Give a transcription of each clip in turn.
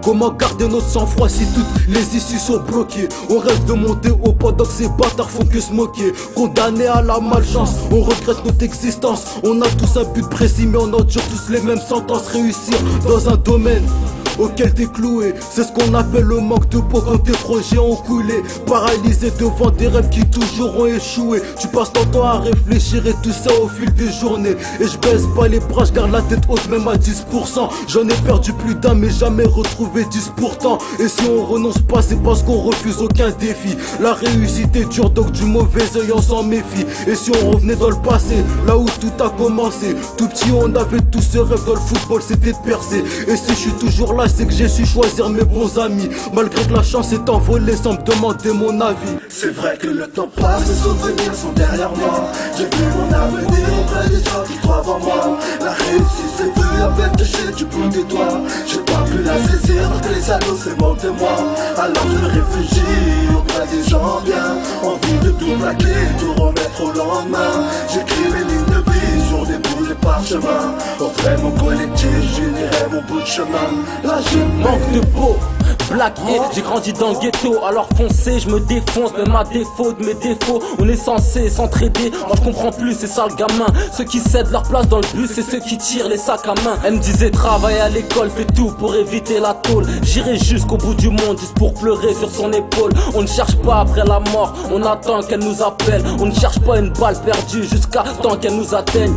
Comment garder notre sang-froid si toutes les issues sont bloquées? On rêve de monter haut pendant que ces bâtards font que se moquer. Condamnés à la malchance, on regrette notre existence. On a tous un but précis mais on endure tous les mêmes sentences. Réussir dans un domaine auquel t'es cloué, c'est ce qu'on appelle le manque de peau. Quand tes projets ont coulé, paralysé devant des rêves qui toujours ont échoué. Tu passes ton temps à réfléchir et tout ça au fil des journées. Et je baisse pas les bras, je garde la tête haute même à 10%. J'en ai perdu plus d'un mais jamais retrouvé 10 pourtant. Et si on renonce pas c'est parce qu'on refuse aucun défi. La réussite est dure donc du mauvais œil on s'en méfie. Et si on revenait dans le passé, là où tout a commencé, tout petit on avait tous ce rêve dans le football, c'était de percer. Et si je suis toujours là c'est que j'ai su choisir mes bons amis, malgré que la chance est envolée sans me demander mon avis. C'est vrai que le temps passe, mes souvenirs sont derrière moi. J'ai vu mon avenir auprès des gens qui croient en moi. La réussite s'est vue avec le chien du bout des doigts. J'ai pas pu la saisir donc les jaloux c'est mon témoin. Alors je me réfugie auprès des gens bien, envie de tout plaquer, tout remettre au lendemain. J'écris mes lignes de vie sur des bouts de parchemin. Auprès de mon collectif, j'unirai mon bout de chemin. Là je manque de peau, black hit, j'ai grandi dans le ghetto. Alors foncé, je me défonce, même à défaut de mes défauts. On est censé s'entraider, moi je comprends plus, c'est ça le gamin. Ceux qui cèdent leur place dans le bus, c'est ceux qui tirent les sacs à main. Elle me disait travaille à l'école, fais tout pour éviter la tôle. J'irai jusqu'au bout du monde, juste pour pleurer sur son épaule. On ne cherche pas après la mort, on attend qu'elle nous appelle. On ne cherche pas une balle perdue jusqu'à temps qu'elle nous atteigne.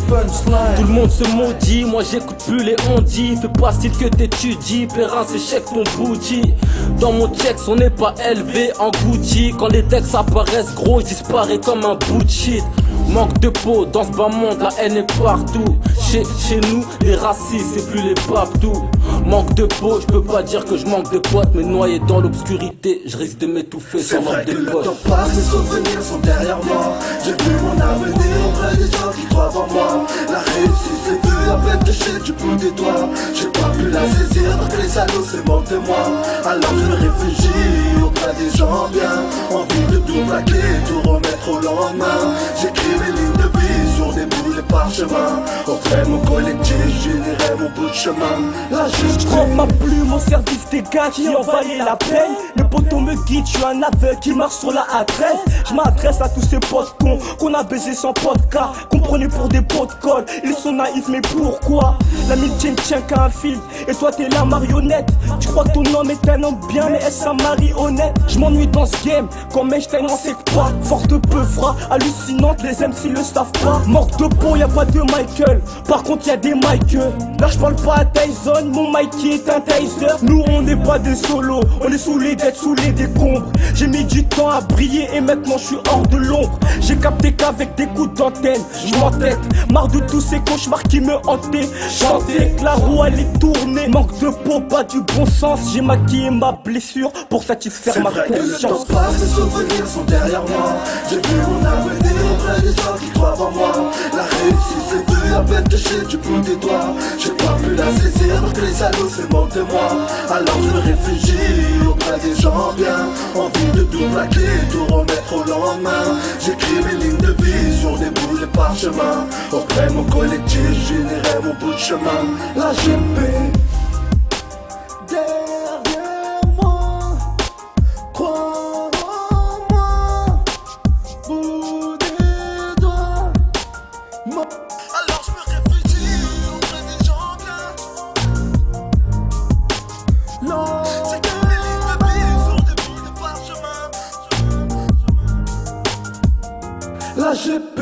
Tout le monde se maudit, moi j'écoute plus les on-dit. Fais pas style que t'étudies, Perrin c'est chèque ton bougie. Dans mon check on n'est pas élevé en Gucci. Quand les textes apparaissent gros, je disparais comme un bout de shit. Manque de peau, dans ce bas monde, la haine est partout. Chez nous, les racistes, c'est plus les papetous. Manque de peau, je peux pas dire que je manque de potes. Mais noyé dans l'obscurité, je risque de m'étouffer sans manque de potes. Le temps passe, mes souvenirs sont derrière moi. J'ai vu mon avenir auprès des gens qui croient en moi. La réussite s'est vue avec le chien du bout des doigts. J'ai pas pu la saisir donc les jaloux c'est mon témoin. Alors je me réfugie auprès des gens bien, envie de tout plaquer, tout remettre au lendemain. J'écris mes lignes de vie sur des bouts de parchemin. Auprès de mon collectif, j'unirai mon bout de chemin. Là je prends ma plume au service des gars qui ont valé la peine. Le poteau me guide, je suis un aveugle qui marche sur la A13. Je m'adresse à tous ces potes cons qu'on a baisé sans podcast, qu'on prenait pour des pots de colle. Ils sont naïfs mais pourquoi? L'amitié ne tient qu'à un fil et toi t'es la marionnette. Tu crois que ton homme est un homme bien mais est-ce un marionnette? Je m'ennuie dans ce game comme Einstein en sait pas. Forte peuvra, hallucinante, les MC le savent pas. Manque de peau, y'a pas de Michael, par contre y'a des Mike. Là je parle pas à Tyson, mon Mikey est un taser. Nous on n'est pas des solos, on est saoulés d'être sous les décombres. J'ai mis du temps à briller et maintenant je suis hors de l'ombre. J'ai capté qu'avec des coups d'antenne, je m'entête. Marre de tous ces cauchemars qui me hantaient. Chanter que la roue elle est tournée. Manque de peau, pas du bon sens. J'ai maquillé ma blessure pour satisfaire ma conscience. C'est vrai que le temps passe, mes souvenirs sont derrière moi. J'ai vu mon avenir auprès des gens qui croient en moi. La réussite s'est vue avec le chien du bout des doigts. J'ai pas pu la saisir donc les jaloux c'est mon témoin. Alors je me réfugie auprès des gens bien, envie de tout plaquer, tout remettre au lendemain. J'écris mes lignes de vie sur des bouts de parchemin. Auprès de mon collectif, j'unirai mon bout de chemin. La GP derrière moi, crois en moi, bout des doigts. Alors je me réfugie auprès des gens bien. Non, j'écris mes lignes de vie sur des bouts de parchemin. La GP